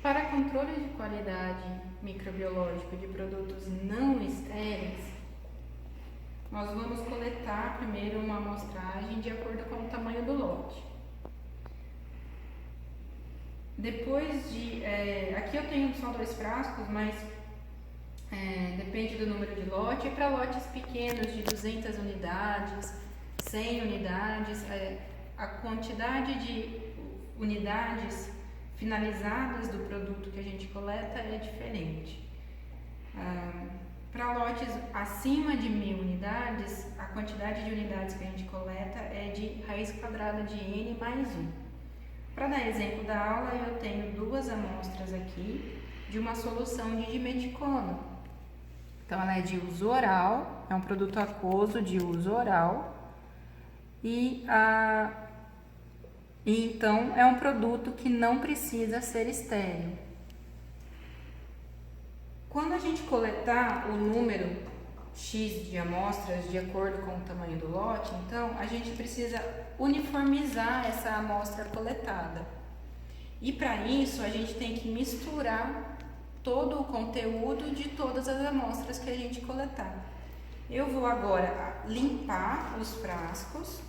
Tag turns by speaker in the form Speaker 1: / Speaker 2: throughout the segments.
Speaker 1: Para controle de qualidade microbiológica de produtos não estéreis, nós vamos coletar primeiro uma amostragem de acordo com o tamanho do lote. Depois de... aqui eu tenho só 2 frascos, mas depende do número de lote. Para lotes pequenos de 200 unidades, 100 unidades, a quantidade de unidades finalizadas do produto que a gente coleta é diferente. Para lotes acima de 1000 unidades, a quantidade de unidades que a gente coleta é de raiz quadrada de N mais 1. Para dar exemplo da aula, eu tenho 2 amostras aqui de uma solução de dimeticona. Então, ela é de uso oral, é um produto aquoso de uso oral então é um produto que não precisa ser estéril. Quando a gente coletar o número X de amostras de acordo com o tamanho do lote, então a gente precisa uniformizar essa amostra coletada. E para isso a gente tem que misturar todo o conteúdo de todas as amostras que a gente coletar. Eu vou agora limpar os frascos.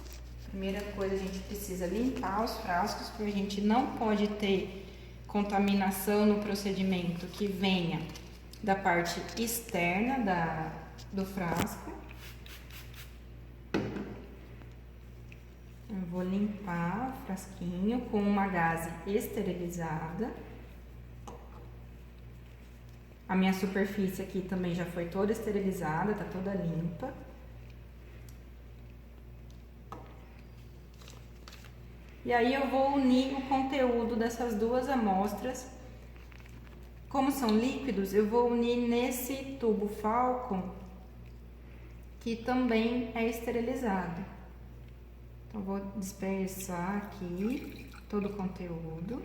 Speaker 1: Primeira coisa, a gente precisa limpar os frascos, porque a gente não pode ter contaminação no procedimento que venha da parte externa do frasco. Eu vou limpar o frasquinho com uma gaze esterilizada. A minha superfície aqui também já foi toda esterilizada, tá toda limpa. E aí eu vou unir o conteúdo dessas 2 amostras. Como são líquidos, eu vou unir nesse tubo Falcon, que também é esterilizado. Então, vou dispersar aqui todo o conteúdo.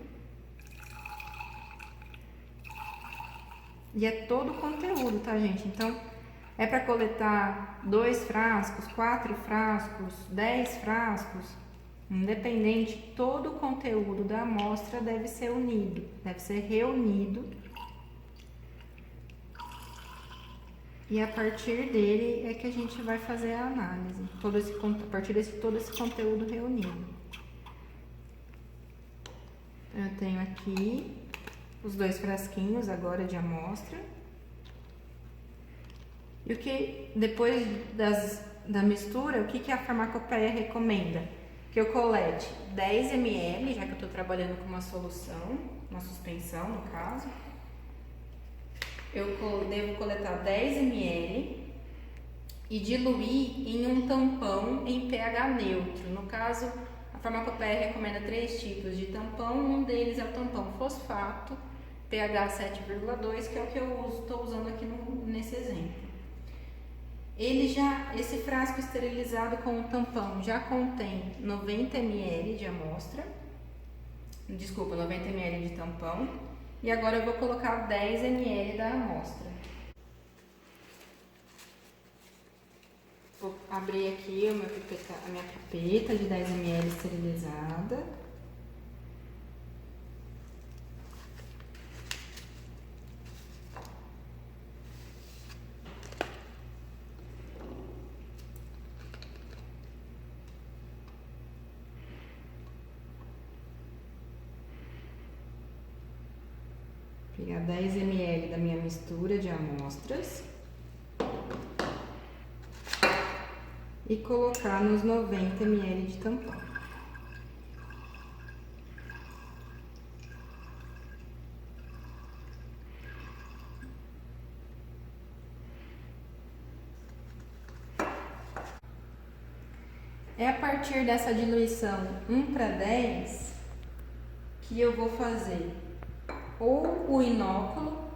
Speaker 1: E é todo o conteúdo, tá, gente? Então, é para coletar 2 frascos, 4 frascos, 10 frascos, independente, todo o conteúdo da amostra deve ser unido, deve ser reunido. E a partir dele é que a gente vai fazer a análise, a partir de todo esse conteúdo reunido. Eu tenho aqui os 2 frasquinhos agora de amostra. E o que, depois da mistura, o que a farmacopeia recomenda? Que eu colete 10 ml, já que eu estou trabalhando com uma solução, uma suspensão no caso. Eu devo coletar 10 ml e diluir em um tampão em pH neutro. No caso, a farmacopeia recomenda 3 tipos de tampão, um deles é o tampão fosfato, pH 7,2, que é o que eu estou usando aqui nesse exemplo. Esse frasco esterilizado com o tampão já contém 90 ml de amostra, 90 ml de tampão, e agora eu vou colocar 10 ml da amostra. Vou abrir aqui a minha pipeta de 10 ml esterilizada. Pegar 10 ml da minha mistura de amostras e colocar nos 90 ml de tampão. É a partir dessa diluição 1:10 que eu vou fazer ou o inóculo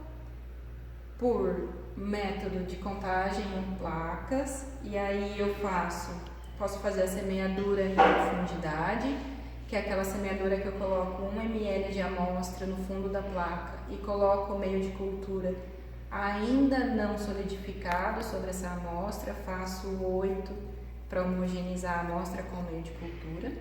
Speaker 1: por método de contagem em placas, e aí eu posso fazer a semeadura em profundidade, que é aquela semeadura que eu coloco 1 ml de amostra no fundo da placa e coloco o meio de cultura ainda não solidificado sobre essa amostra, faço 8 para homogeneizar a amostra com o meio de cultura.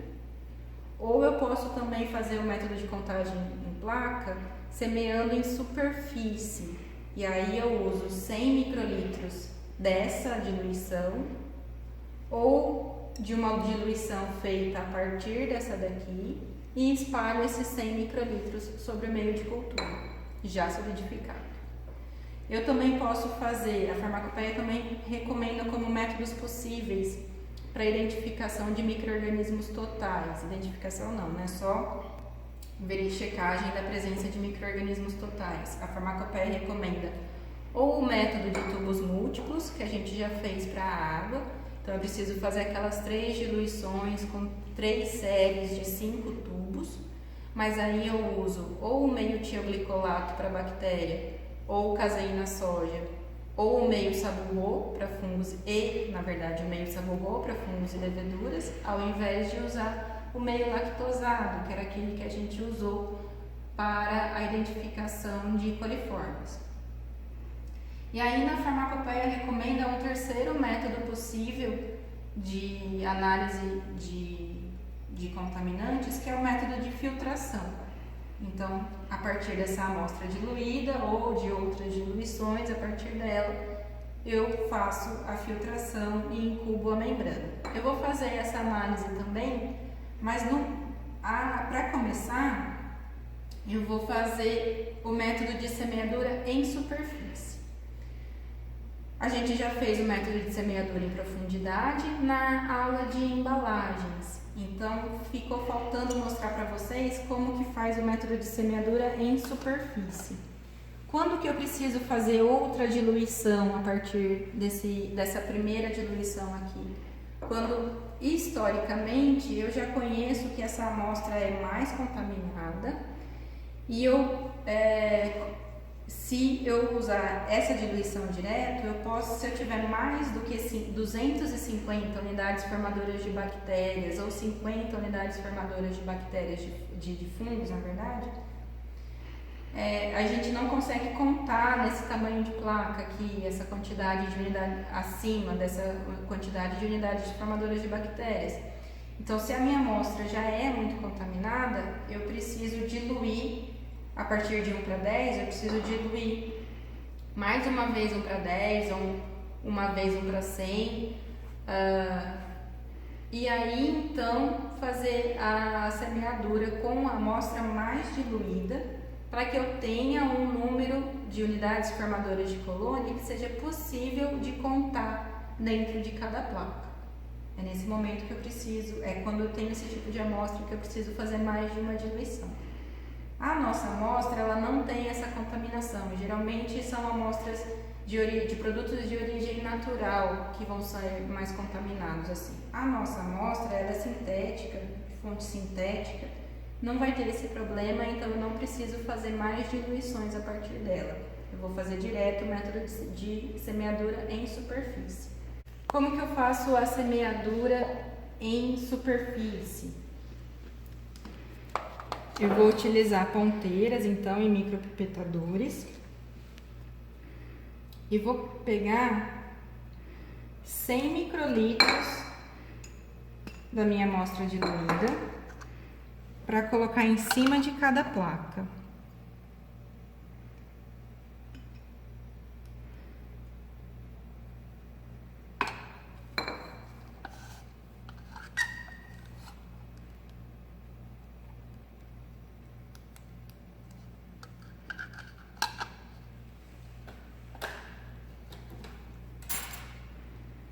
Speaker 1: Ou eu posso também fazer o método de contagem em placa, semeando em superfície. E aí eu uso 100 microlitros dessa diluição ou de uma diluição feita a partir dessa daqui e espalho esses 100 microlitros sobre o meio de cultura, já solidificado. Eu também posso fazer, a farmacopeia também recomenda como métodos possíveis para identificação de micro-organismos totais. Identificação não, né? Só checagem da presença de micro-organismos totais. A farmacopeia recomenda ou o método de tubos múltiplos, que a gente já fez para a água. Então eu preciso fazer aquelas 3 diluições com 3 séries de 5 tubos, mas aí eu uso ou o meio tioglicolato para bactéria, ou caseína soja, ou o meio sabugô para fungos e, na verdade, o meio sabugô para fungos e leveduras, ao invés de usar o meio lactosado, que era aquele que a gente usou para a identificação de coliformes. E aí na farmacopeia recomenda um terceiro método possível de análise de contaminantes, que é o método de filtração. Então, a partir dessa amostra diluída ou de outras diluições, a partir dela, eu faço a filtração e incubo a membrana. Eu vou fazer essa análise também, mas para começar, eu vou fazer o método de semeadura em superfície. A gente já fez o método de semeadura em profundidade na aula de embalagens. Então, ficou faltando mostrar para vocês como que faz o método de semeadura em superfície. Quando que eu preciso fazer outra diluição a partir dessa primeira diluição aqui? Quando, historicamente, eu já conheço que essa amostra é mais contaminada e se eu usar essa diluição direto, eu posso, se eu tiver mais do que 250 unidades formadoras de bactérias ou 50 unidades formadoras de bactérias de fungos, na verdade, a gente não consegue contar nesse tamanho de placa aqui, essa quantidade de unidade acima dessa quantidade de unidades formadoras de bactérias. Então, se a minha amostra já é muito contaminada, eu preciso diluir. A partir de 1 para 10, eu preciso diluir mais uma vez 1 para 10 ou uma vez 1 para 100. E aí, então, fazer a semeadura com a amostra mais diluída para que eu tenha um número de unidades formadoras de colônia que seja possível de contar dentro de cada placa. É nesse momento que eu preciso, quando eu tenho esse tipo de amostra que eu preciso fazer mais de uma diluição. A nossa amostra, ela não tem essa contaminação. Geralmente são amostras de produtos de origem natural que vão sair mais contaminados assim. A nossa amostra, ela é sintética, de fonte sintética, não vai ter esse problema, então eu não preciso fazer mais diluições a partir dela. Eu vou fazer direto o método de semeadura em superfície. Como que eu faço a semeadura em superfície? Eu vou utilizar ponteiras, então, e micropipetadores. E vou pegar 100 microlitros da minha amostra diluída para colocar em cima de cada placa.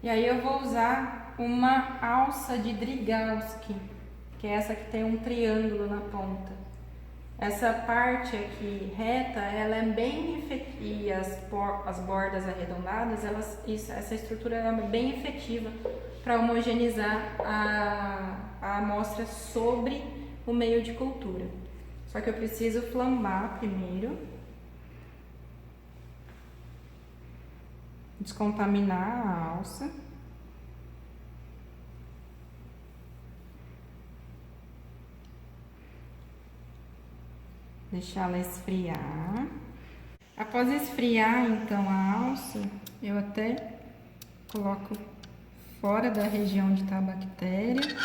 Speaker 1: E aí eu vou usar uma alça de Drygalski, que é essa que tem um triângulo na ponta. Essa parte aqui reta, ela é bem efetiva, e as bordas arredondadas, essa estrutura é bem efetiva para homogeneizar a amostra sobre o meio de cultura. Só que eu preciso flambar primeiro. Descontaminar a alça. Deixar ela esfriar. Após esfriar, então, a alça, eu até coloco fora da região onde está a bactéria.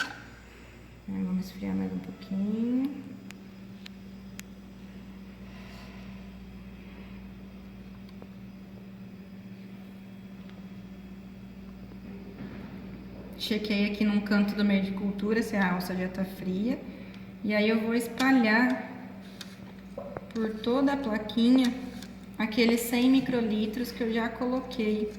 Speaker 1: Vamos esfriar mais um pouquinho. chequei aqui num canto do meio de cultura se a alça já tá fria. E aí eu vou espalhar por toda a plaquinha aqueles 100 microlitros que eu já coloquei.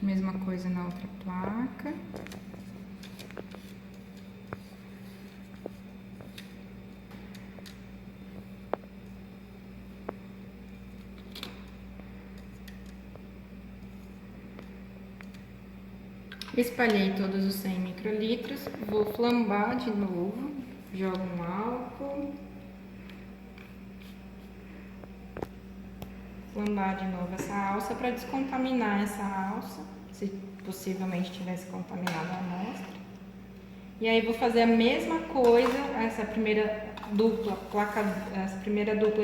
Speaker 1: Mesma coisa na outra placa. Espalhei todos os 100 microlitros, vou flambar de novo, jogo um álcool, flambar de novo essa alça para descontaminar essa alça, se possivelmente tivesse contaminado a amostra. E aí vou fazer a mesma coisa, essa primeira dupla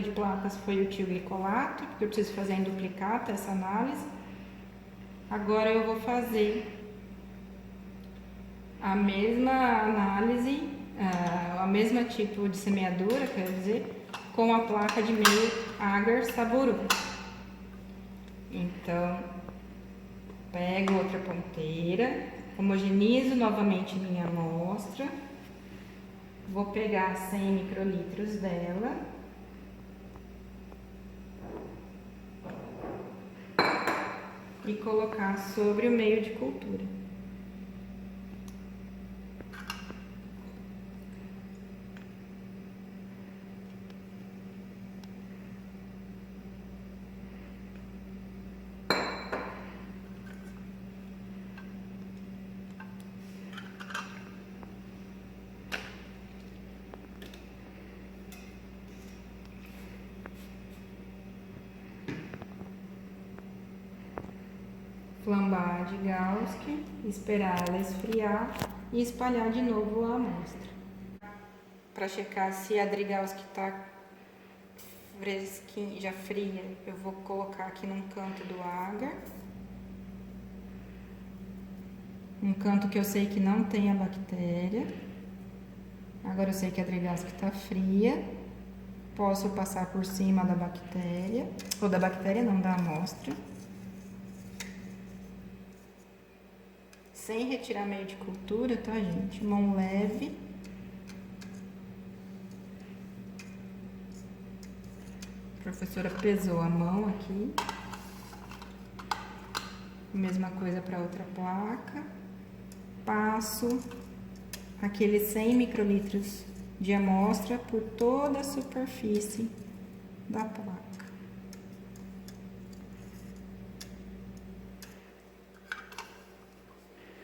Speaker 1: de placas foi o tioglicolato, porque eu preciso fazer em duplicata essa análise. Agora eu vou fazer a mesma análise, a mesma tipo de semeadura, quer dizer, com a placa de meio agar Saburu. Então, pego outra ponteira, homogenizo novamente minha amostra, vou pegar 100 microlitros dela e colocar sobre o meio de cultura. Flambar de Gauss, esperar ela esfriar e espalhar de novo a amostra. Para checar se a Drigauss está fresquinha, já fria, eu vou colocar aqui num canto do agar. Um canto que eu sei que não tem a bactéria. Agora eu sei que a Drigauss está fria. Posso passar por cima da bactéria, ou da bactéria não, da amostra. Sem retirar meio de cultura, tá, gente? Mão leve. A professora pesou a mão aqui. Mesma coisa para outra placa. Passo aqueles 100 microlitros de amostra por toda a superfície da placa.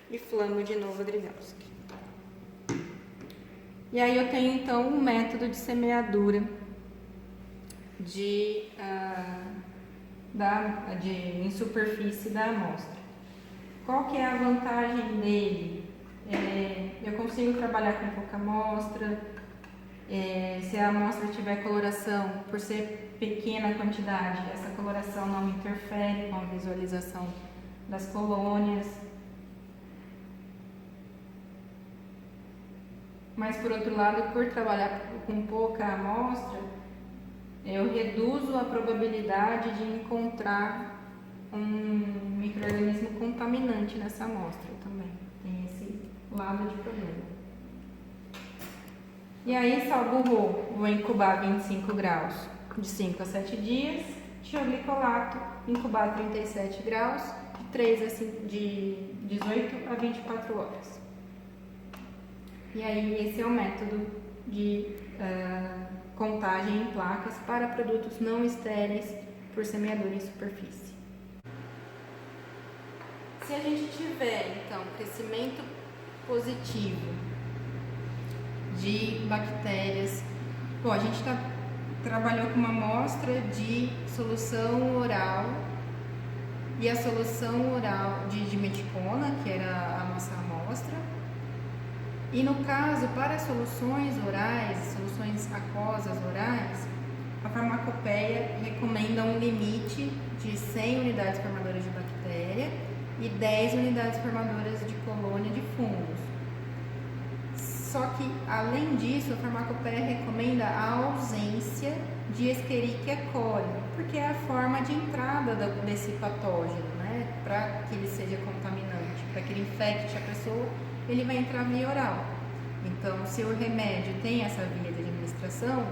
Speaker 1: E flamo de novo a Drigauss. E aí eu tenho então um método de semeadura em superfície da amostra. Qual que é a vantagem dele? Eu consigo trabalhar com pouca amostra. Se a amostra tiver coloração, por ser pequena a quantidade, essa coloração não interfere com a visualização das colônias. Mas, por outro lado, por trabalhar com pouca amostra, eu reduzo a probabilidade de encontrar um micro-organismo contaminante nessa amostra também. Tem esse lado de problema. E aí, salburro, vou incubar 25 graus de 5 a 7 dias. Tioglicolato, incubar 37 graus de 18 a 24 horas. E aí, esse é o método de contagem em placas para produtos não estéreis por semeadura em superfície. Se a gente tiver, então, crescimento positivo de bactérias, bom, a gente trabalhou com uma amostra de solução oral e a solução oral de dimeticona, que era a nossa amostra. E no caso, para soluções orais, soluções aquosas orais, a farmacopeia recomenda um limite de 100 unidades formadoras de bactéria e 10 unidades formadoras de colônia de fungos. Só que, além disso, a farmacopeia recomenda a ausência de Escherichia coli, porque é a forma de entrada desse patógeno, né? Para que ele seja contaminante, para que ele infecte a pessoa, ele vai entrar via oral. Então, se o remédio tem essa via de administração,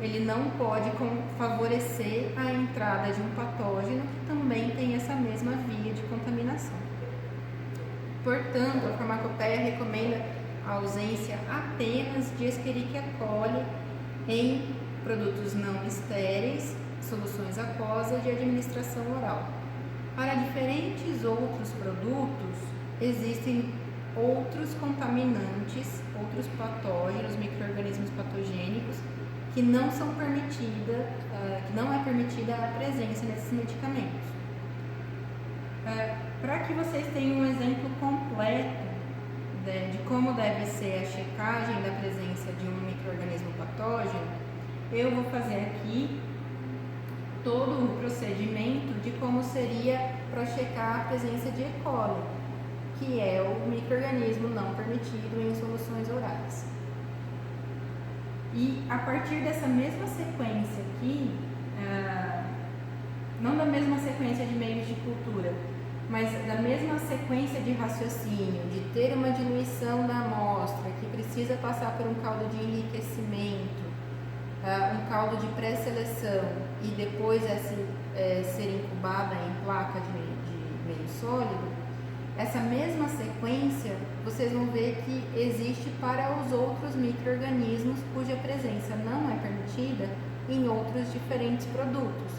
Speaker 1: ele não pode favorecer a entrada de um patógeno que também tem essa mesma via de contaminação. Portanto, a farmacopeia recomenda a ausência apenas de Escherichia coli em produtos não estéreis, soluções aquosas de administração oral. Para diferentes outros produtos, existem outros contaminantes, outros patógenos, micro-organismos patogênicos que não são que não é permitida a presença nesses medicamentos. Para que vocês tenham um exemplo completo de como deve ser a checagem da presença de um micro-organismo patógeno, eu vou fazer aqui todo o procedimento de como seria para checar a presença de E. coli, que é o micro-organismo não permitido em soluções orais. E a partir dessa mesma sequência aqui, não da mesma sequência de meios de cultura, mas da mesma sequência de raciocínio, de ter uma diluição da amostra, que precisa passar por um caldo de enriquecimento, um caldo de pré-seleção e depois ser incubada em placa de meio sólido, essa mesma sequência vocês vão ver que existe para os outros micro-organismos cuja presença não é permitida em outros diferentes produtos,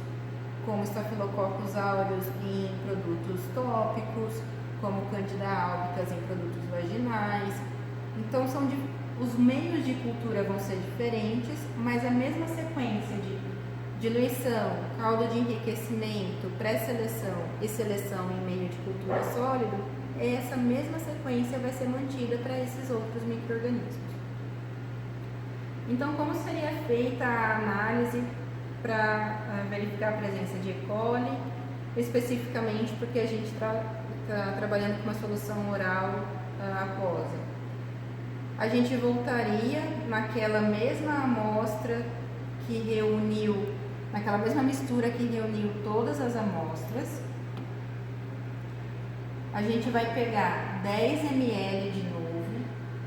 Speaker 1: como Staphylococcus aureus em produtos tópicos, como Candida albicans em produtos vaginais. Então, os meios de cultura vão ser diferentes, mas a mesma sequência de diluição, caldo de enriquecimento, pré-seleção e seleção em meio de cultura sólido, essa mesma sequência vai ser mantida para esses outros micro-organismos. Então, como seria feita a análise para verificar a presença de E. coli, especificamente porque a gente está trabalhando com uma solução oral aquosa? A gente voltaria naquela mesma amostra que reuniu, naquela mesma mistura que reuniu todas as amostras. A gente vai pegar 10 ml de novo,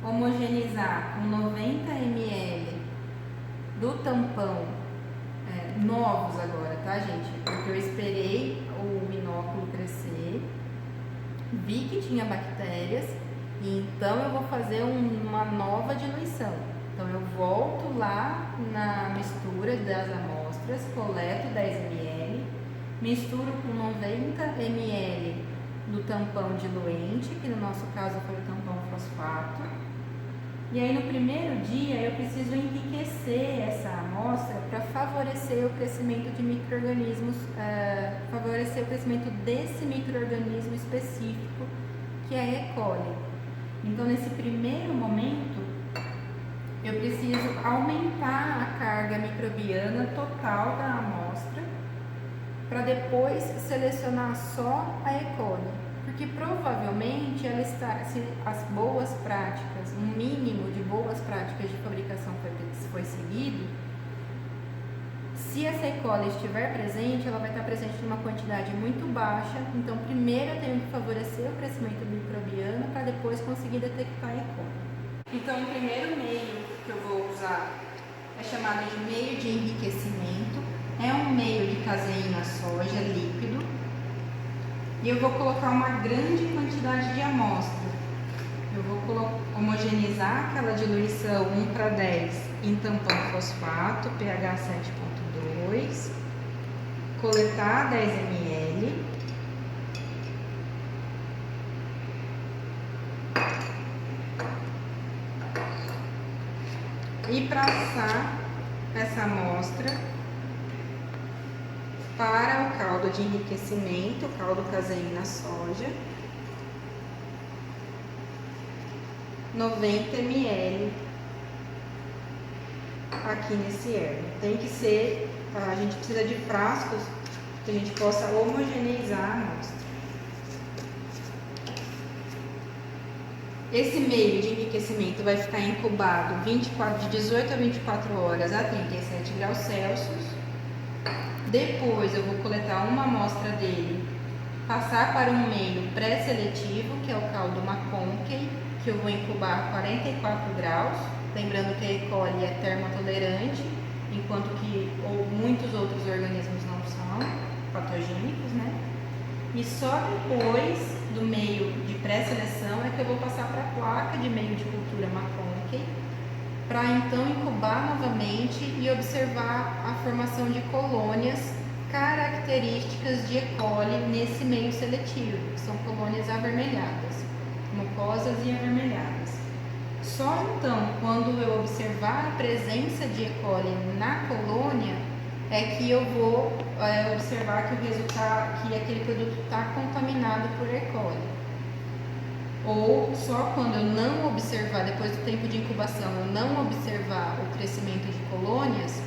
Speaker 1: homogeneizar com 90 ml do tampão, novos agora, tá, gente? Porque eu esperei o binóculo crescer, vi que tinha bactérias, e então eu vou fazer uma nova diluição. Então eu volto lá na mistura das amostras, coleto 10 ml, misturo com 90 ml do tampão diluente, que no nosso caso foi o tampão fosfato. E aí no primeiro dia eu preciso enriquecer essa amostra para favorecer o crescimento de micro-organismos, favorecer o crescimento desse micro-organismo específico, que é a E. coli. Então nesse primeiro momento eu preciso aumentar a carga microbiana total da amostra para depois selecionar só a E. coli. Porque provavelmente se as boas práticas, um mínimo de boas práticas de fabricação foi seguido, se essa E. coli estiver presente, ela vai estar presente em uma quantidade muito baixa. Então, primeiro eu tenho que favorecer o crescimento microbiano para depois conseguir detectar a E. coli. Então, o primeiro meio que eu vou usar é chamado de meio de enriquecimento. É um meio de caseína soja líquido. E eu vou colocar uma grande quantidade de amostra. Eu vou homogeneizar aquela diluição 1:10 em tampão fosfato, pH 7.2, coletar 10 ml, e passar essa amostra para o caldo de enriquecimento, caldo caseína soja, 90 ml aqui nesse ermo. Tem que ser, a gente precisa de frascos que a gente possa homogeneizar a amostra. Esse meio de enriquecimento vai ficar incubado de 18 a 24 horas a 37 graus Celsius. Depois eu vou coletar uma amostra dele, passar para um meio pré-seletivo, que é o caldo McConkey, que eu vou incubar a 44 graus. Lembrando que a E. coli é termotolerante, enquanto que muitos outros organismos não são patogênicos, né? E só depois do meio de pré-seleção é que eu vou passar para a placa de meio de cultura McConkey, para então incubar novamente e observar a formação de colônias características de E. coli nesse meio seletivo, que são colônias avermelhadas, mucosas e avermelhadas. Só então, quando eu observar a presença de E. coli na colônia, é que eu vou observar que que aquele produto está contaminado por E. coli. Ou só quando eu não observar, depois do tempo de incubação, eu não observar o crescimento de colônias,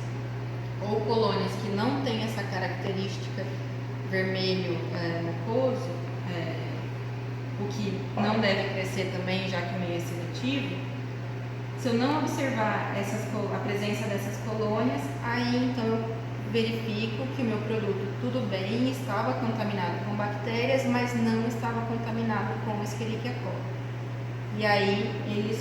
Speaker 1: ou colônias que não têm essa característica vermelho mucoso, o que não deve crescer também, já que o meio é seletivo. Se eu não observar a presença dessas colônias, aí então eu verifico que o meu produto, tudo bem, estava contaminado com bactérias, mas não estava contaminado com Escherichia coli. E aí ele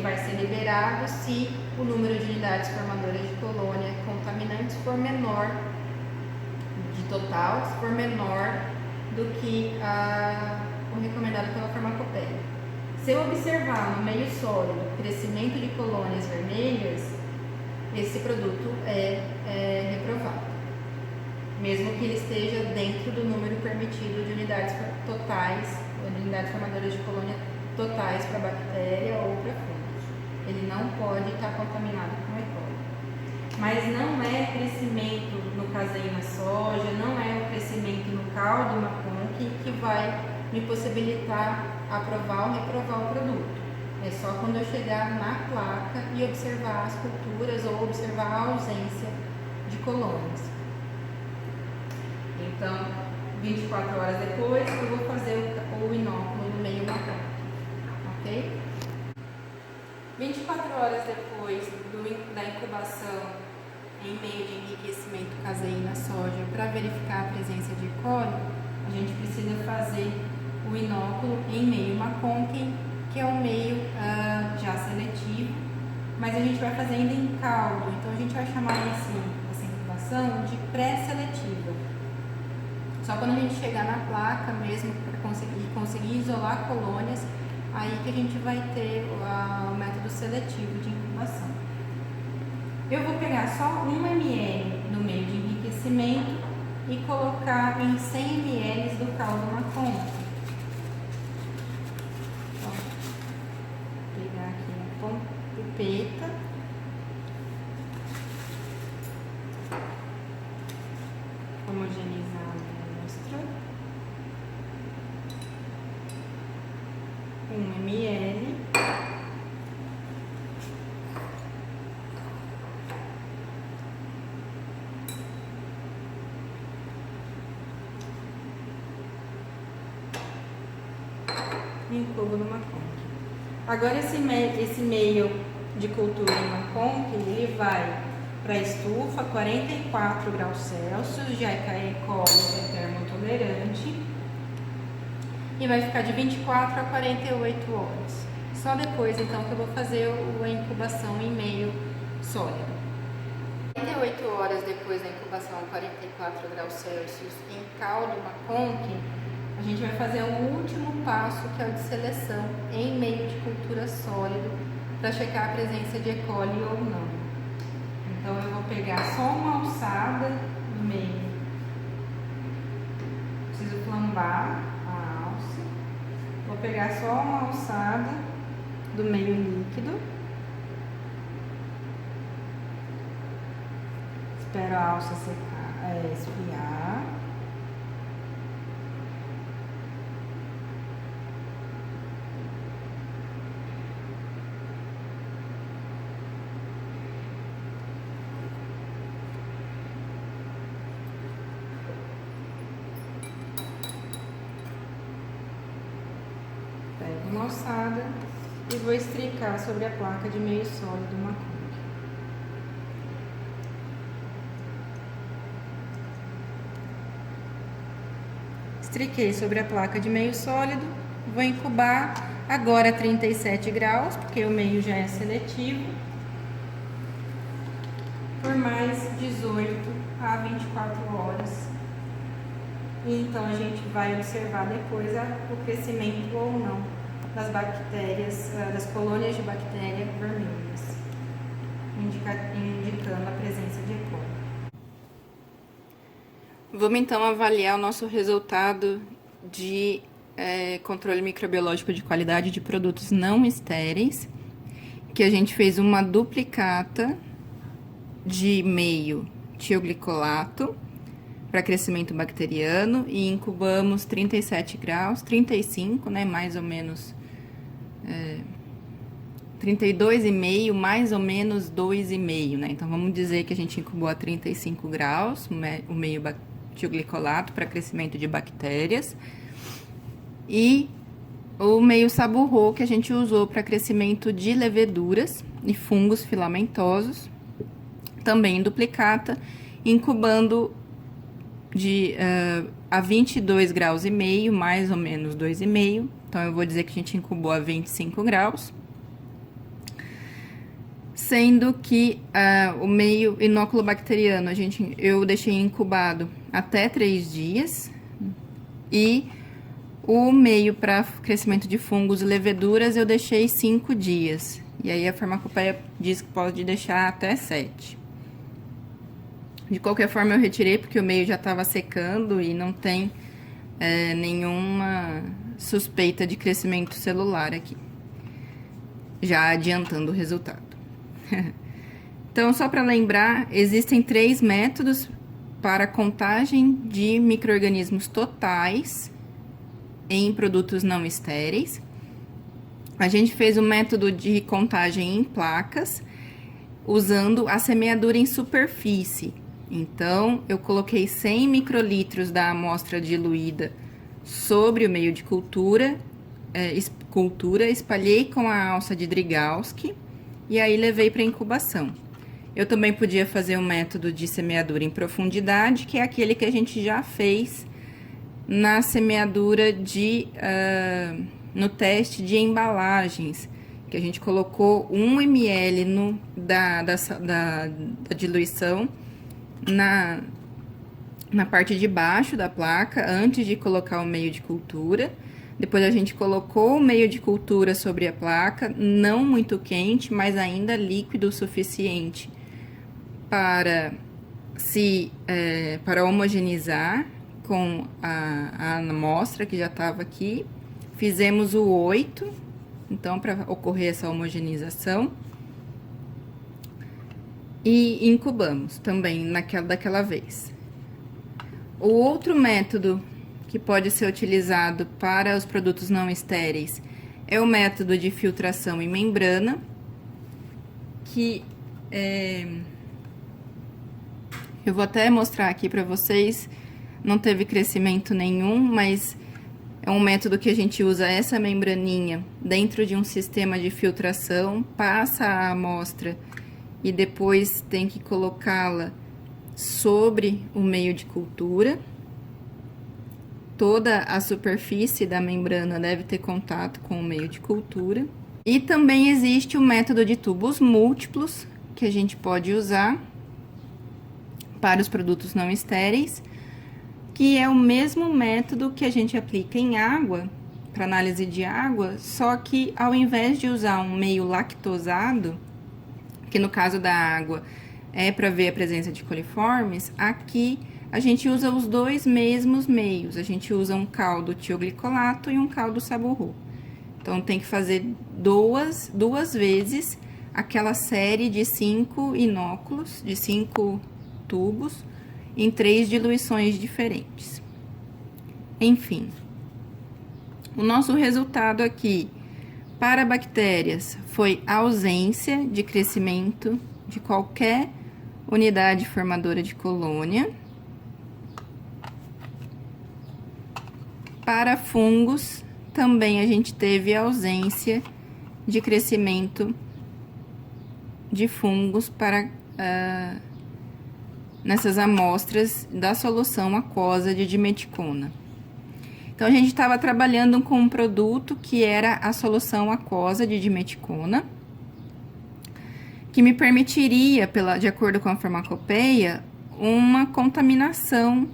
Speaker 1: vai ser liberado se o número de unidades formadoras de colônia contaminantes for menor, de total, se for menor do que o recomendado pela farmacopeia. Se eu observar no meio sólido crescimento de colônias vermelhas, esse produto é reprovado, mesmo que ele esteja dentro do número permitido de unidades formadoras de colônia totais para bactéria ou para fungos. Ele não pode estar contaminado com E. coli. Mas não é crescimento no caseína soja, não é o crescimento no caldo McConkey que vai me possibilitar aprovar ou reprovar o produto. É só quando eu chegar na placa e observar as culturas ou observar a ausência de colônias. Então, 24 horas depois, eu vou fazer o inóculo no meio McConkey, ok? 24 horas depois da incubação em meio de enriquecimento caseína soja para verificar a presença de E. coli, a gente precisa fazer o inóculo em meio McConkey, que é um meio já seletivo, mas a gente vai fazer ainda em caldo, então a gente vai chamar essa incubação de pré-seletiva. Só quando a gente chegar na placa mesmo, para conseguir isolar colônias, aí que a gente vai ter o método seletivo de incubação. Eu vou pegar só 1 ml no meio de enriquecimento e colocar em 100 ml do caldo McConkey. Pipeta, homogeneizar a amostra, 1 ml, e incubo no McConkey. Agora esse meio de cultura em McConkey, ele vai para a estufa 44 graus Celsius, já que a E. coli é termotolerante, e vai ficar de 24 a 48 horas. Só depois então que eu vou fazer a incubação em meio sólido. 48 horas depois da incubação a 44 graus Celsius em caldo McConkey, a gente vai fazer um último passo, que é o de seleção em meio de cultura sólido, para checar a presença de E. coli ou não. Então eu vou pegar só uma alçada do meio. Preciso flambar a alça. Vou pegar só uma alçada do meio líquido. Espero a alça secar, esfriar. Pego uma alçada e vou estricar sobre a placa de meio sólido uma cor. Estriquei sobre a placa de meio sólido, vou incubar agora a 37 graus, porque o meio já é seletivo, por mais 18 a 24 horas. E então a gente vai observar depois o crescimento ou não das bactérias, das colônias de bactéria vermelhas, indicando a presença de E. coli. Vamos então avaliar o nosso resultado de controle microbiológico de qualidade de produtos não estéreis, que a gente fez uma duplicata de meio tioglicolato para crescimento bacteriano e incubamos 37 graus, 35, né, mais ou menos 32,5, mais ou menos 2,5, né? Então, vamos dizer que a gente incubou a 35 graus, o meio tioglicolato para crescimento de bactérias. E o meio saburro que a gente usou para crescimento de leveduras e fungos filamentosos, também em duplicata, incubando a 22 graus e meio, mais ou menos 2,5. Então, eu vou dizer que a gente incubou a 25 graus. Sendo que o meio inóculo bacteriano, eu deixei incubado até 3 dias. E o meio para crescimento de fungos e leveduras, eu deixei 5 dias. E aí, a farmacopeia diz que pode deixar até 7. De qualquer forma, eu retirei porque o meio já estava secando e não tem nenhuma suspeita de crescimento celular aqui. Já adiantando o resultado. Então, só para lembrar, existem 3 métodos para contagem de micro-organismos totais em produtos não estéreis. A gente fez o método de contagem em placas, usando a semeadura em superfície. Então, eu coloquei 100 microlitros da amostra diluída sobre o meio de cultura, espalhei com a alça de Drygalski e aí levei para incubação. Eu também podia fazer um método de semeadura em profundidade, que é aquele que a gente já fez na semeadura no teste de embalagens, que a gente colocou 1 ml da diluição na parte de baixo da placa, antes de colocar o meio de cultura. Depois a gente colocou o meio de cultura sobre a placa, não muito quente, mas ainda líquido o suficiente para homogeneizar com a amostra que já estava aqui. Fizemos o 8, então, para ocorrer essa homogeneização. E incubamos também daquela vez. O outro método que pode ser utilizado para os produtos não estéreis é o método de filtração em membrana, que eu vou até mostrar aqui para vocês. Não teve crescimento nenhum, mas é um método que a gente usa essa membraninha dentro de um sistema de filtração, passa a amostra e depois tem que colocá-la sobre o meio de cultura. Toda a superfície da membrana deve ter contato com o meio de cultura. E também existe o método de tubos múltiplos, que a gente pode usar para os produtos não estéreis, que é o mesmo método que a gente aplica em água, para análise de água, só que ao invés de usar um meio lactosado, que no caso da água é para ver a presença de coliformes, aqui a gente usa os dois mesmos meios. A gente usa um caldo tioglicolato e um caldo saburro. Então, tem que fazer duas vezes aquela série de 5 inóculos, de 5 tubos, em 3 diluições diferentes. Enfim, o nosso resultado aqui para bactérias foi ausência de crescimento de qualquer unidade formadora de colônia. Para fungos, também a gente teve ausência de crescimento de fungos para nessas amostras da solução aquosa de dimeticona. Então, a gente estava trabalhando com um produto que era a solução aquosa de dimeticona, que me permitiria, de acordo com a farmacopeia, uma contaminação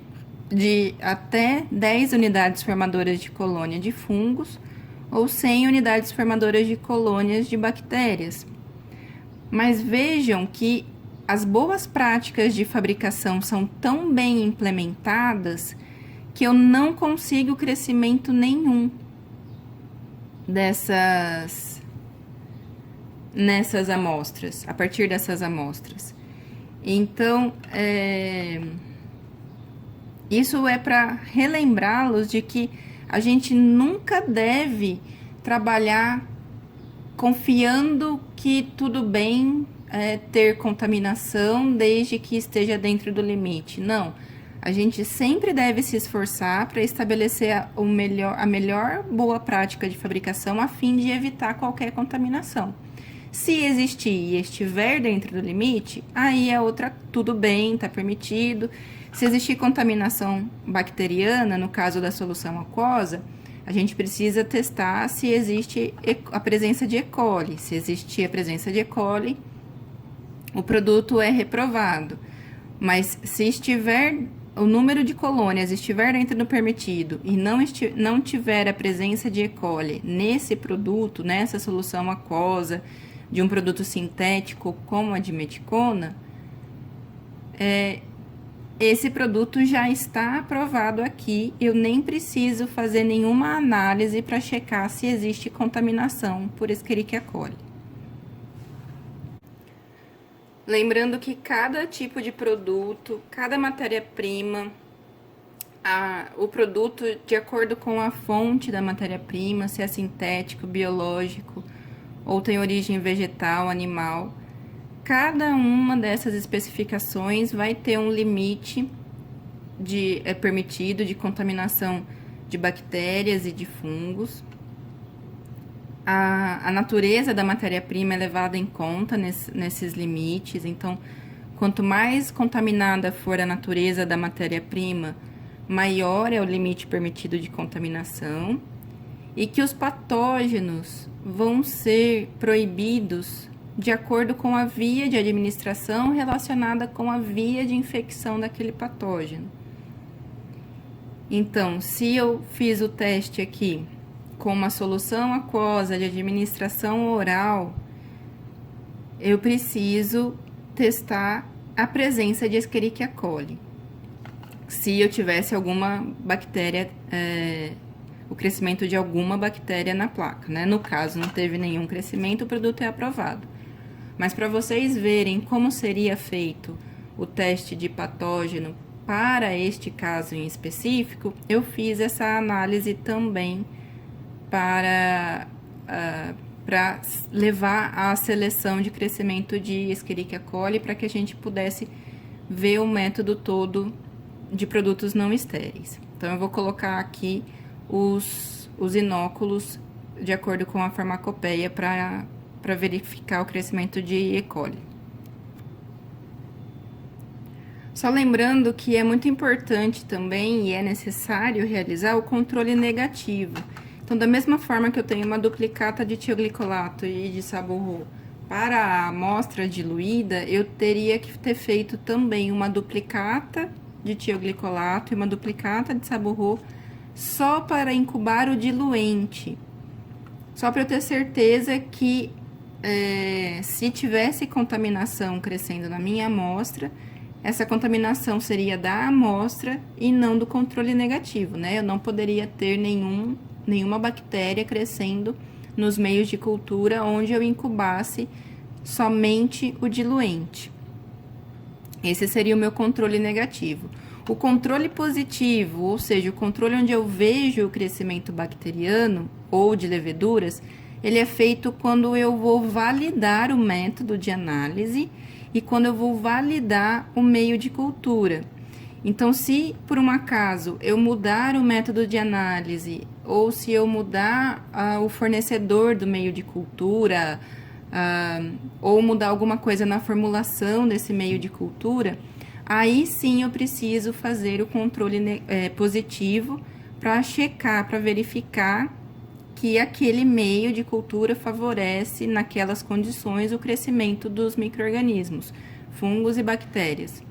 Speaker 1: de até 10 unidades formadoras de colônia de fungos ou 100 unidades formadoras de colônias de bactérias. Mas vejam que as boas práticas de fabricação são tão bem implementadas que eu não consigo crescimento nenhum nessas amostras, a partir dessas amostras. Então, isso é para relembrá-los de que a gente nunca deve trabalhar confiando que tudo bem ter contaminação desde que esteja dentro do limite. Não, a gente sempre deve se esforçar para estabelecer a melhor boa prática de fabricação a fim de evitar qualquer contaminação. Se existir e estiver dentro do limite, aí tudo bem, está permitido. Se existir contaminação bacteriana, no caso da solução aquosa, a gente precisa testar se existe a presença de E. coli. Se existir a presença de E. coli, o produto é reprovado. Mas se o número de colônias estiver dentro do permitido e não tiver a presença de E. coli nesse produto, nessa solução aquosa de um produto sintético como a dimeticona, esse produto já está aprovado aqui. Eu nem preciso fazer nenhuma análise para checar se existe contaminação por Escherichia coli. Lembrando que cada tipo de produto, cada matéria-prima, o produto, de acordo com a fonte da matéria-prima, se é sintético, biológico ou tem origem vegetal, animal, cada uma dessas especificações vai ter um limite permitido de contaminação de bactérias e de fungos. A natureza da matéria-prima é levada em conta nesses limites. Então, quanto mais contaminada for a natureza da matéria-prima, maior é o limite permitido de contaminação, e que os patógenos vão ser proibidos de acordo com a via de administração relacionada com a via de infecção daquele patógeno. Então, se eu fiz o teste aqui com uma solução aquosa de administração oral, eu preciso testar a presença de Escherichia coli. Se eu tivesse alguma bactéria, o crescimento de alguma bactéria na placa, né? No caso, não teve nenhum crescimento, o produto é aprovado. Mas para vocês verem como seria feito o teste de patógeno para este caso em específico, eu fiz essa análise também para levar à seleção de crescimento de Escherichia coli, para que a gente pudesse ver o método todo de produtos não estéreis. Então, eu vou colocar aqui os inóculos de acordo com a farmacopeia para verificar o crescimento de E. coli. Só lembrando que é muito importante também e é necessário realizar o controle negativo. Então, da mesma forma que eu tenho uma duplicata de tioglicolato e de saburro para a amostra diluída, eu teria que ter feito também uma duplicata de tioglicolato e uma duplicata de saburro só para incubar o diluente. Só para eu ter certeza que se tivesse contaminação crescendo na minha amostra, essa contaminação seria da amostra e não do controle negativo, né? Eu não poderia ter nenhuma bactéria crescendo nos meios de cultura onde eu incubasse somente o diluente. Esse seria o meu controle negativo. O controle positivo, ou seja, o controle onde eu vejo o crescimento bacteriano ou de leveduras, ele é feito quando eu vou validar o método de análise e quando eu vou validar o meio de cultura. Então, se por um acaso eu mudar o método de análise ou se eu mudar o fornecedor do meio de cultura, ou mudar alguma coisa na formulação desse meio de cultura, aí sim eu preciso fazer o controle positivo para checar, para verificar que aquele meio de cultura favorece, naquelas condições, o crescimento dos micro-organismos, fungos e bactérias.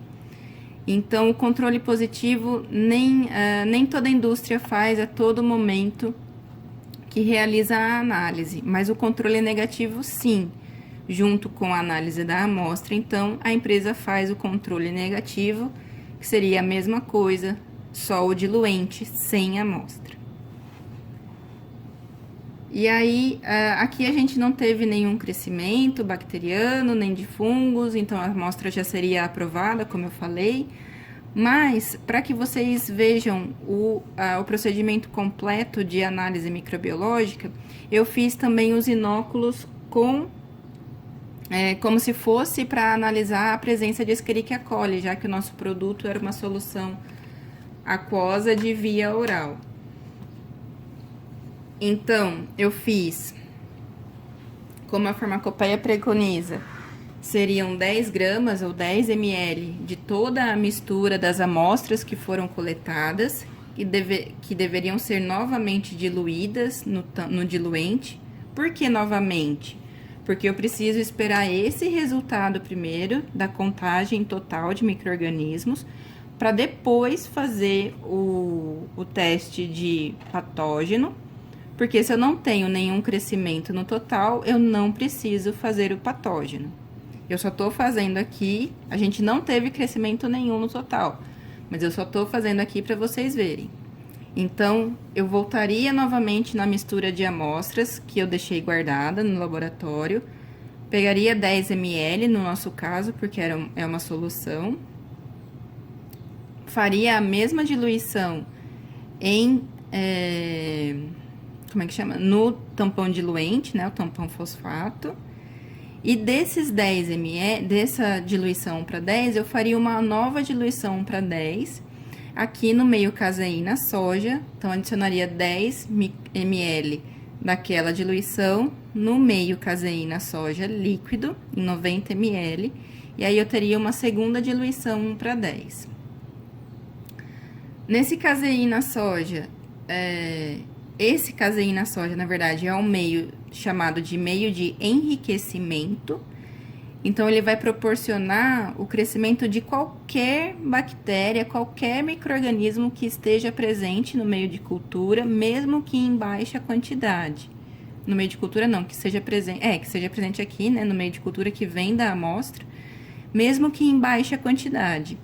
Speaker 1: Então, o controle positivo nem toda indústria faz a todo momento que realiza a análise, mas o controle negativo, sim, junto com a análise da amostra. Então, a empresa faz o controle negativo, que seria a mesma coisa, só o diluente, sem amostra. E aí, aqui a gente não teve nenhum crescimento bacteriano, nem de fungos, então a amostra já seria aprovada, como eu falei. Mas, para que vocês vejam o procedimento completo de análise microbiológica, eu fiz também os inóculos como se fosse para analisar a presença de Escherichia coli, já que o nosso produto era uma solução aquosa de via oral. Então, eu fiz, como a farmacopeia preconiza, seriam 10 gramas ou 10 ml de toda a mistura das amostras que foram coletadas, que deveriam ser novamente diluídas no diluente. Por que novamente? Porque eu preciso esperar esse resultado primeiro da contagem total de micro-organismos, para depois fazer o teste de patógeno. Porque se eu não tenho nenhum crescimento no total, eu não preciso fazer o patógeno. Eu só tô fazendo aqui, a gente não teve crescimento nenhum no total, mas eu só tô fazendo aqui para vocês verem. Então, eu voltaria novamente na mistura de amostras que eu deixei guardada no laboratório, pegaria 10 ml no nosso caso, porque é uma solução, faria a mesma diluição como é que chama? No tampão diluente, né? O tampão fosfato. E desses 10 ml, dessa diluição para 10, eu faria uma nova diluição para 10, aqui no meio caseína soja. Então, adicionaria 10 ml daquela diluição no meio caseína soja líquido, em 90 ml. E aí, eu teria uma segunda diluição para 10. Nesse caseína soja, esse caseína soja, na verdade, é um meio chamado de meio de enriquecimento. Então, ele vai proporcionar o crescimento de qualquer bactéria, qualquer micro-organismo que esteja presente no meio de cultura, mesmo que em baixa quantidade. No meio de cultura, não, que seja presente aqui, né, no meio de cultura que vem da amostra, mesmo que em baixa quantidade.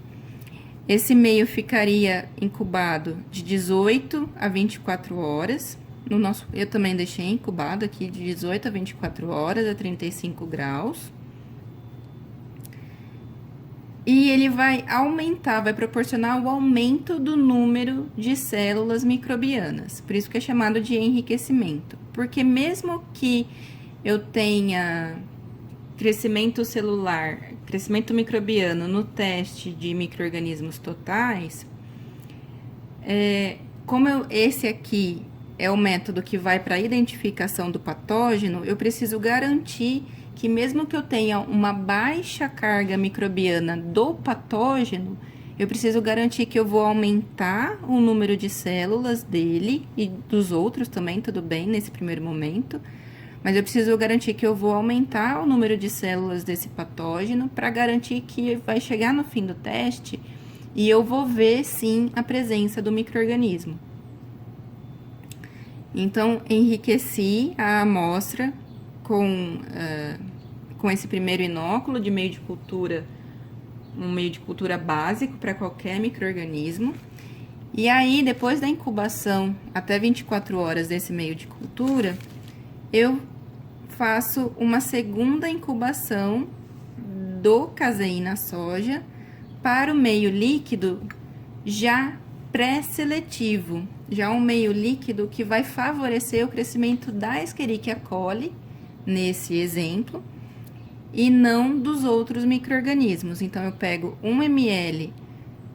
Speaker 1: Esse meio ficaria incubado de 18 a 24 horas. Eu também deixei incubado aqui de 18 a 24 horas a 35 graus. E ele vai proporcionar o aumento do número de células microbianas. Por isso que é chamado de enriquecimento. Porque mesmo que eu tenha crescimento celular, crescimento microbiano no teste de micro-organismos totais, esse aqui é o método que vai para a identificação do patógeno, eu preciso garantir que mesmo que eu tenha uma baixa carga microbiana do patógeno, eu preciso garantir que eu vou aumentar o número de células dele e dos outros também, tudo bem, nesse primeiro momento. Mas eu preciso garantir que eu vou aumentar o número de células desse patógeno para garantir que vai chegar no fim do teste e eu vou ver, sim, a presença do micro-organismo. Então, enriqueci a amostra com esse primeiro inóculo de meio de cultura, um meio de cultura básico para qualquer micro-organismo. E aí, depois da incubação, até 24 horas desse meio de cultura, eu faço uma segunda incubação do caseína soja para o meio líquido já pré-seletivo, já um meio líquido que vai favorecer o crescimento da Escherichia coli, nesse exemplo, e não dos outros micro-organismos. Então, eu pego 1 ml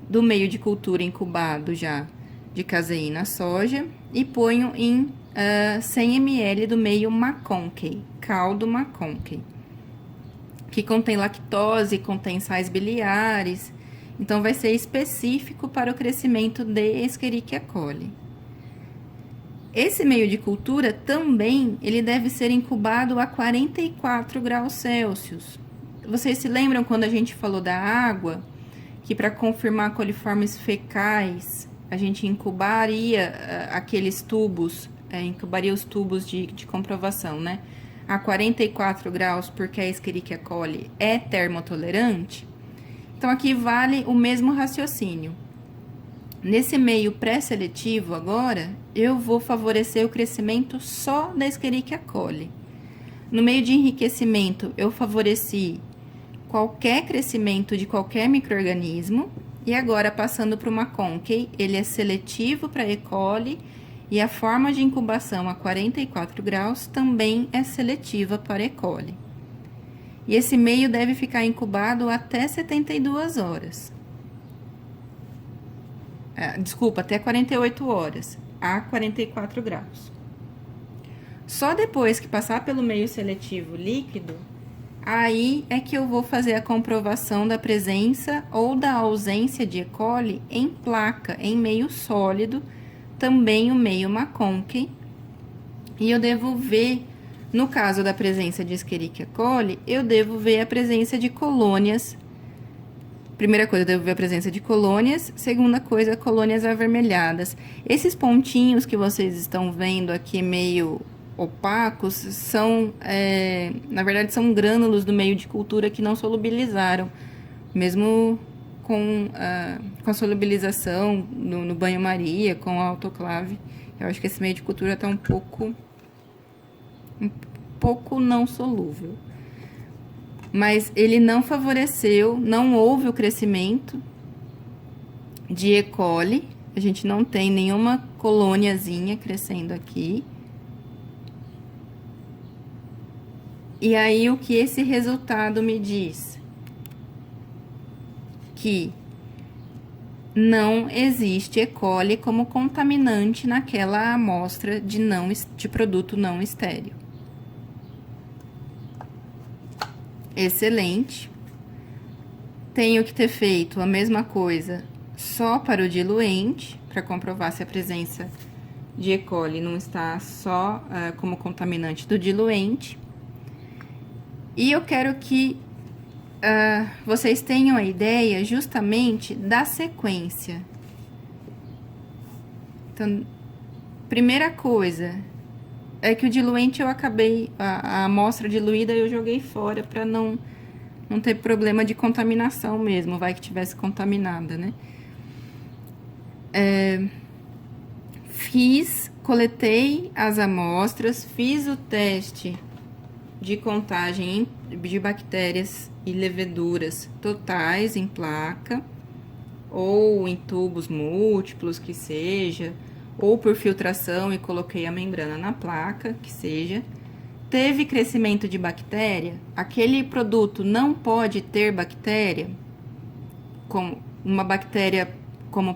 Speaker 1: do meio de cultura incubado já de caseína soja e ponho em 100 ml do meio McConkey, caldo McConkey, que contém lactose, contém sais biliares, então vai ser específico para o crescimento de Escherichia coli. Esse meio de cultura também, ele deve ser incubado a 44 graus Celsius. Vocês se lembram quando a gente falou da água, que para confirmar coliformes fecais, a gente incubaria aqueles tubos, incubaria os tubos de comprovação, né? A 44 graus, porque a Escherichia coli é termotolerante. Então, aqui vale o mesmo raciocínio. Nesse meio pré-seletivo agora, eu vou favorecer o crescimento só da Escherichia coli. No meio de enriquecimento, eu favoreci qualquer crescimento de qualquer micro-organismo. E agora, passando para o McConkey, ele é seletivo para E. coli e a forma de incubação a 44 graus também é seletiva para E. coli. E esse meio deve ficar incubado até 72 horas. Desculpa, até 48 horas, a 44 graus. Só depois que passar pelo meio seletivo líquido, aí é que eu vou fazer a comprovação da presença ou da ausência de E. coli em placa, em meio sólido, também o meio McConkey. E eu devo ver, no caso da presença de Escherichia coli, eu devo ver a presença de colônias. Primeira coisa, eu devo ver a presença de colônias. Segunda coisa, colônias avermelhadas. Esses pontinhos que vocês estão vendo aqui meio opacos são, na verdade, são grânulos do meio de cultura que não solubilizaram, mesmo com a solubilização no banho-maria, com a autoclave. Eu acho que esse meio de cultura está um pouco não solúvel. Mas ele não favoreceu, não houve o crescimento de E. coli. A gente não tem nenhuma colôniazinha crescendo aqui. E aí, o que esse resultado me diz? Que não existe E. coli como contaminante naquela amostra de produto não estéril. Excelente. Tenho que ter feito a mesma coisa só para o diluente, para comprovar se a presença de E. coli não está só como contaminante do diluente. E eu quero que vocês tenham a ideia justamente da sequência. Então, primeira coisa é que o diluente eu acabei, a amostra diluída eu joguei fora para não ter problema de contaminação mesmo, vai que tivesse contaminada, né? Coletei as amostras, fiz o teste de contagem de bactérias e leveduras totais em placa, ou em tubos múltiplos, que seja, ou por filtração e coloquei a membrana na placa, que seja. Teve crescimento de bactéria, aquele produto não pode ter bactéria, como uma bactéria como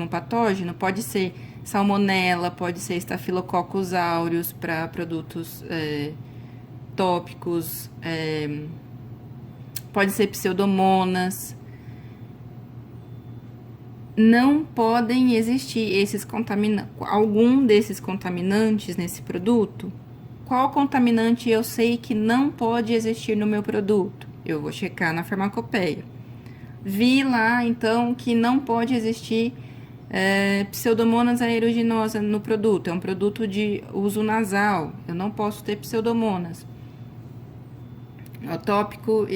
Speaker 1: patógeno, pode ser salmonela, pode ser Staphylococcus aureus para produtos tópicos, pode ser pseudomonas. Não podem existir algum desses contaminantes nesse produto. Qual contaminante eu sei que não pode existir no meu produto? Eu vou checar na farmacopeia. Vi lá, então, que não pode existir pseudomonas aeruginosa no produto. É um produto de uso nasal. Eu não posso ter pseudomonas. O tópico,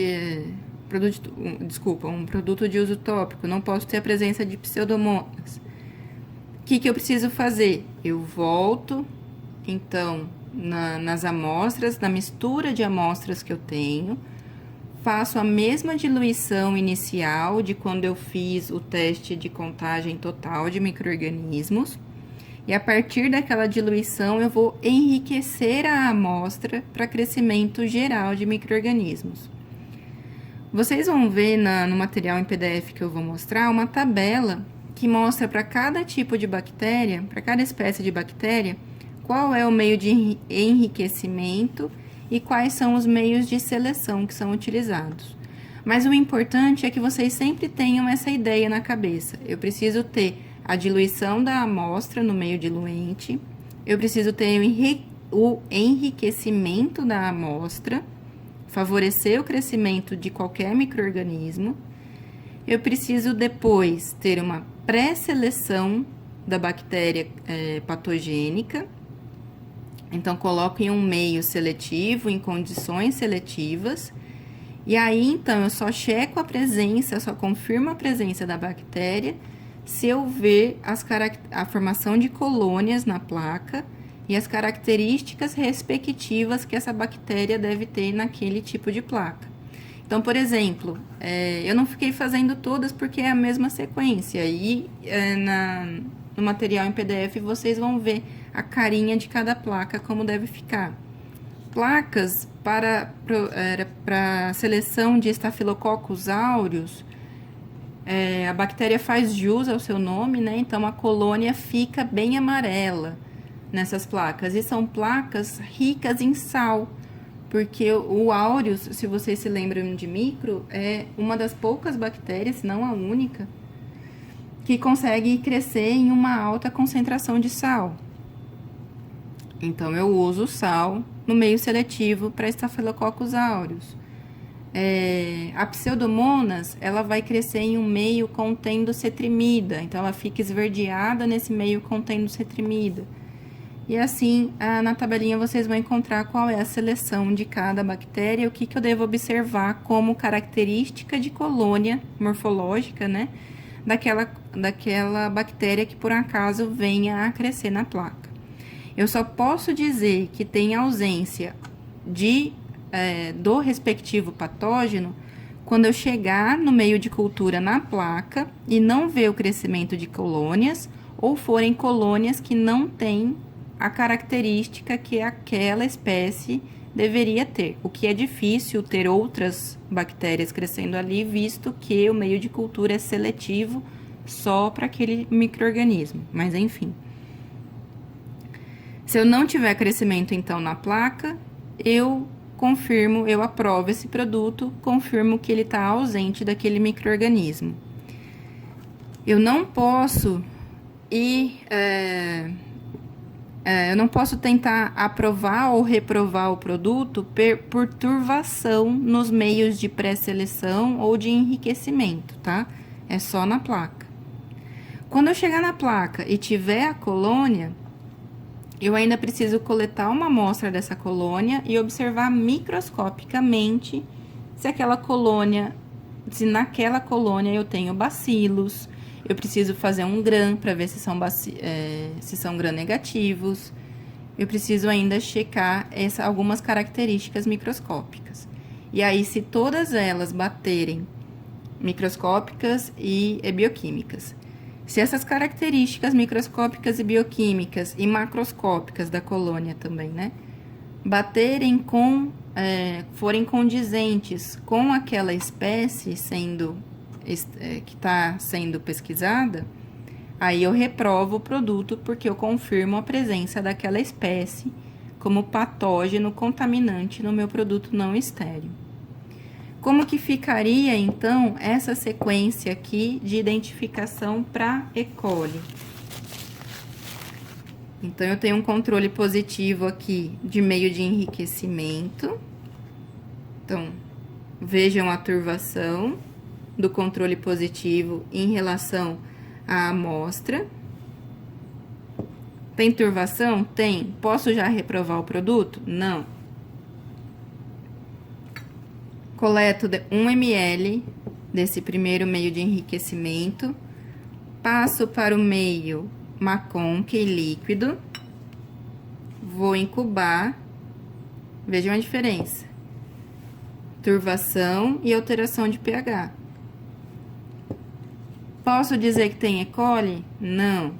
Speaker 1: um produto de uso tópico. Não posso ter a presença de pseudomonas. O que eu preciso fazer? Eu volto, então, nas amostras, na mistura de amostras que eu tenho, faço a mesma diluição inicial de quando eu fiz o teste de contagem total de micro-organismos, e a partir daquela diluição eu vou enriquecer a amostra para crescimento geral de micro-organismos. Vocês vão ver no material em PDF que eu vou mostrar uma tabela que mostra para cada tipo de bactéria, para cada espécie de bactéria, qual é o meio de enriquecimento e quais são os meios de seleção que são utilizados. Mas o importante é que vocês sempre tenham essa ideia na cabeça. Eu preciso ter a diluição da amostra no meio diluente, eu preciso ter o enriquecimento da amostra, favorecer o crescimento de qualquer micro-organismo. Eu preciso depois ter uma pré-seleção da bactéria patogênica. Então, coloco em um meio seletivo, em condições seletivas. E aí, então, eu só checo a presença, só confirmo a presença da bactéria se eu ver a formação de colônias na placa e as características respectivas que essa bactéria deve ter naquele tipo de placa. Então, por exemplo, eu não fiquei fazendo todas porque é a mesma sequência. E no material em PDF vocês vão ver a carinha de cada placa, como deve ficar. Placas para seleção de Staphylococcus aureus, a bactéria faz jus ao seu nome, né? Então, a colônia fica bem amarela nessas placas. E são placas ricas em sal, porque o aureus, se vocês se lembram de micro, é uma das poucas bactérias, se não a única, que consegue crescer em uma alta concentração de sal. Então, eu uso o sal no meio seletivo para Staphylococcus aureus. A Pseudomonas, ela vai crescer em um meio contendo cetrimida, então ela fica esverdeada nesse meio contendo cetrimida. E assim, na tabelinha vocês vão encontrar qual é a seleção de cada bactéria, o que eu devo observar como característica de colônia morfológica, né, daquela bactéria que por acaso venha a crescer na placa. Eu só posso dizer que tem ausência do respectivo patógeno quando eu chegar no meio de cultura na placa e não ver o crescimento de colônias, ou forem colônias que não têm a característica que aquela espécie deveria ter. O que é difícil ter outras bactérias crescendo ali, visto que o meio de cultura é seletivo só para aquele micro-organismo. Mas enfim. Se eu não tiver crescimento, então, na placa, eu confirmo, eu aprovo esse produto, confirmo que ele está ausente daquele micro-organismo. Eu não posso eu não posso tentar aprovar ou reprovar o produto por turvação nos meios de pré-seleção ou de enriquecimento, tá? É só na placa. Quando eu chegar na placa e tiver a colônia, eu ainda preciso coletar uma amostra dessa colônia e observar microscopicamente se naquela colônia eu tenho bacilos. Eu preciso fazer um gram para ver se são gram-negativos. Eu preciso ainda checar algumas características microscópicas. E aí, se todas elas baterem, microscópicas e bioquímicas, se essas características microscópicas e bioquímicas e macroscópicas da colônia também, né, forem condizentes com aquela espécie que está sendo pesquisada, aí eu reprovo o produto porque eu confirmo a presença daquela espécie como patógeno contaminante no meu produto não estéril. Como que ficaria, então, essa sequência aqui de identificação para E. coli? Então, eu tenho um controle positivo aqui de meio de enriquecimento. Então, vejam a turvação do controle positivo em relação à amostra. Tem turvação? Tem. Posso já reprovar o produto? Não. Coleto 1 ml desse primeiro meio de enriquecimento, passo para o meio McConkey líquido, vou incubar, vejam a diferença, turvação e alteração de pH. Posso dizer que tem E. coli? Não.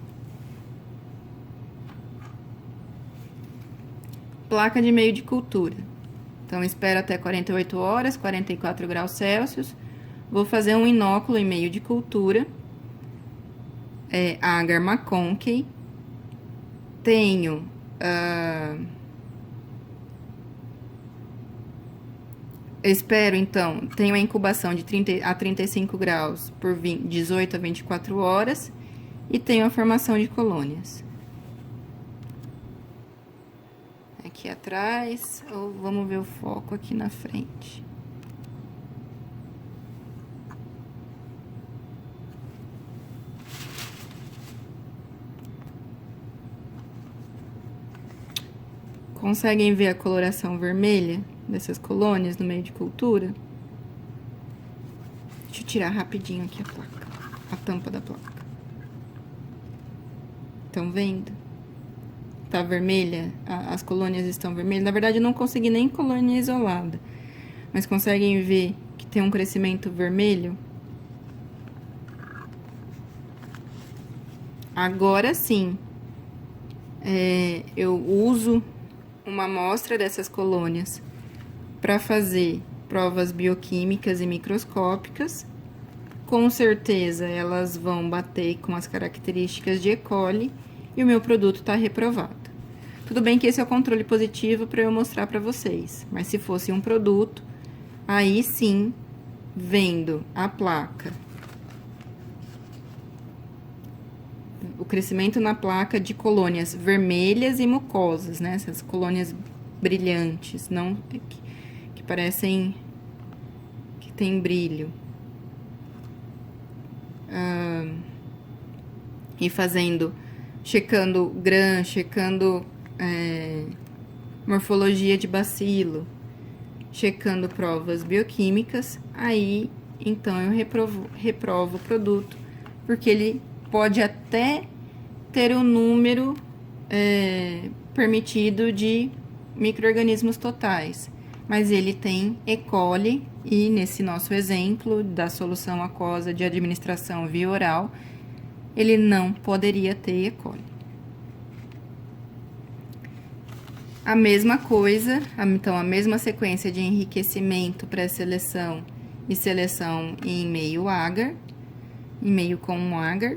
Speaker 1: Placa de meio de cultura. Então, espero até 48 horas, 44 graus Celsius. Vou fazer um inóculo em meio de cultura. Agar McConkey. Tenho espero, então, tenho a incubação de 30 a 35 graus por 18 a 24 horas e tenho a formação de colônias. Aqui atrás, ou vamos ver o foco aqui na frente. Conseguem ver a coloração vermelha dessas colônias no meio de cultura? Deixa eu tirar rapidinho aqui a placa, a tampa da placa. Estão vendo? Tá vermelha, as colônias estão vermelhas. Na verdade, eu não consegui nem colônia isolada, mas conseguem ver que tem um crescimento vermelho? Agora sim, eu uso uma amostra dessas colônias para fazer provas bioquímicas e microscópicas. Com certeza elas vão bater com as características de E. coli e o meu produto está reprovado. Tudo bem que esse é o controle positivo para eu mostrar para vocês, mas se fosse um produto, aí sim, vendo a placa, o crescimento na placa de colônias vermelhas e mucosas, né? Essas colônias brilhantes, não que parecem que tem brilho. E checando GRAM, checando morfologia de bacilo, checando provas bioquímicas, aí então eu reprovo o produto, porque ele pode até ter o número permitido de micro-organismos totais, mas ele tem E. coli e nesse nosso exemplo da solução aquosa de administração via oral, ele não poderia ter E. coli. A mesma coisa, então a mesma sequência de enriquecimento, pré-seleção e seleção em meio agar, em meio com agar,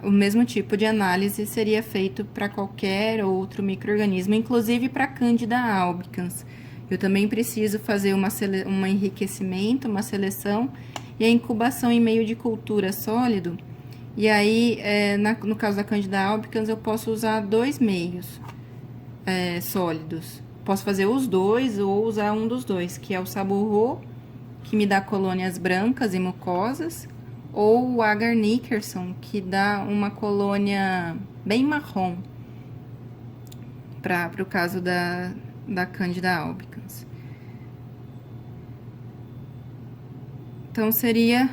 Speaker 1: o mesmo tipo de análise seria feito para qualquer outro micro-organismo, inclusive para Candida albicans. Eu também preciso fazer um enriquecimento, uma seleção e a incubação em meio de cultura sólido. E aí, no caso da Candida albicans, eu posso usar 2 meios sólidos. Posso fazer os dois ou usar um dos dois, que é o Saburro, que me dá colônias brancas e mucosas, ou o Agar Nickerson, que dá uma colônia bem marrom, para o caso da Candida albicans. Então, seria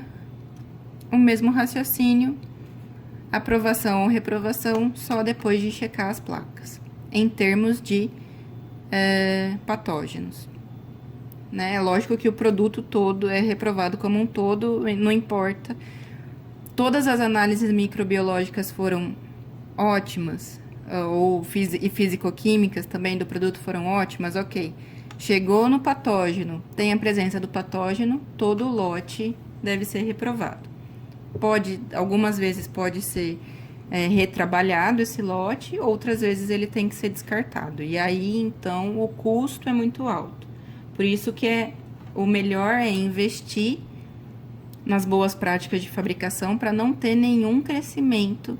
Speaker 1: o mesmo raciocínio, aprovação ou reprovação, só depois de checar as placas, em termos de patógenos. Né? É lógico que o produto todo é reprovado como um todo, não importa. Todas as análises microbiológicas foram ótimas, e fisicoquímicas também do produto foram ótimas, ok. Chegou no patógeno, tem a presença do patógeno, todo o lote deve ser reprovado. Algumas vezes pode ser retrabalhado esse lote, outras vezes ele tem que ser descartado. E aí, então, o custo é muito alto. Por isso que o melhor é investir nas boas práticas de fabricação para não ter nenhum crescimento,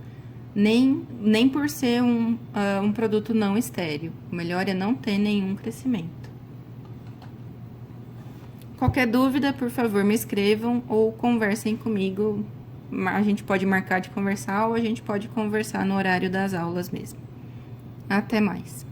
Speaker 1: nem por ser um produto não estéril. O melhor é não ter nenhum crescimento. Qualquer dúvida, por favor, me escrevam ou conversem comigo. A gente pode marcar de conversar ou a gente pode conversar no horário das aulas mesmo. Até mais.